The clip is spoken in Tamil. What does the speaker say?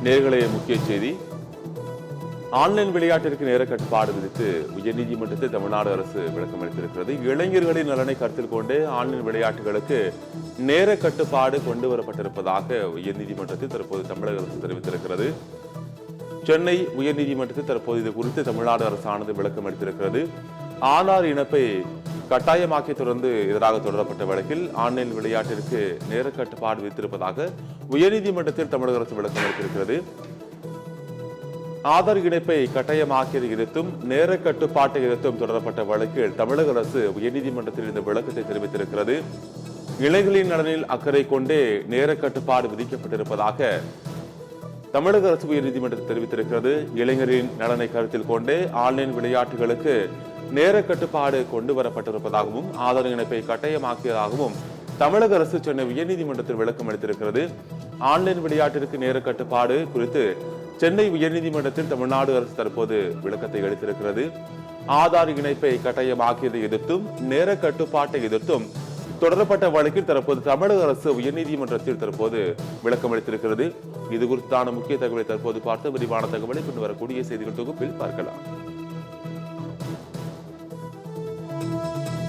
நேர்களே, முக்கிய செய்தி. ஆன்லைன் விளையாட்டிற்கு நேர கட்டுப்பாடு விதித்து உயர்நீதிமன்றத்தில் தமிழ்நாடு அரசு விளக்கம் அளித்திருக்கிறது. இளைஞர்களின் நலனை கருத்தில் கொண்டு ஆன்லைன் விளையாட்டுகளுக்கு நேர கட்டுப்பாடு கொண்டு வரப்பட்டிருப்பதாக உயர்நீதிமன்றத்தில் தற்போது தமிழக அரசு தெரிவித்திருக்கிறது. சென்னை உயர்நீதிமன்றத்தில் தற்போது இது குறித்து தமிழ்நாடு அரசானது விளக்கம் அளித்திருக்கிறது. ஆதார் இணைப்பை கட்டாயமாக்கி தொடர்ந்து எதிராக தொடரப்பட்ட வழக்கில் ஆன்லைன் விளையாட்டிற்கு நேர கட்டுப்பாடு விதித்திருப்பதாக உயர்நீதிமன்றத்தில் தமிழக அரசு விளக்கம் அளித்திருக்கிறது. ஆதார் இணைப்பை கட்டாயமாக்கியது எதிர்த்தும் நேர கட்டுப்பாட்டை எதிர்த்தும் தொடரப்பட்ட வழக்கில் தமிழக அரசு உயர்நீதிமன்றத்தில் இந்த விளக்கத்தை தெரிவித்திருக்கிறது. இளைஞர்களின் நலனில் அக்கறை கொண்டே நேர கட்டுப்பாடு விதிக்கப்பட்டிருப்பதாக தமிழக அரசு உயர்நீதிமன்றத்தில் தெரிவித்திருக்கிறது. இளைஞரின் நலனை கருத்தில் கொண்டே ஆன்லைன் விளையாட்டுகளுக்கு நேர கட்டுப்பாடு கொண்டு வரப்பட்டிருப்பதாகவும் ஆதார் இணைப்பை கட்டாயமாக்கியதாகவும் தமிழக அரசு சென்னை உயர்நீதிமன்றத்தில் விளக்கம் அளித்திருக்கிறது. ஆன்லைன் விளையாட்டிற்கு நேர கட்டுப்பாடு குறித்து சென்னை உயர்நீதிமன்றத்தில் தமிழ்நாடு அரசு தற்போது விளக்கத்தை அளித்திருக்கிறது. ஆதார் இணைப்பை கட்டாயமாக்கியதை எதிர்த்தும் நேர கட்டுப்பாட்டை எதிர்த்தும் தொடரப்பட்ட வழக்கில் தற்போது தமிழக அரசு உயர்நீதிமன்றத்தில் தற்போது விளக்கம் அளித்திருக்கிறது. இது குறித்தான முக்கிய தகவலை தற்போது பார்த்து விரிவான தகவலை கொண்டு வரக்கூடிய செய்திகள் தொகுப்பில் பார்க்கலாம்.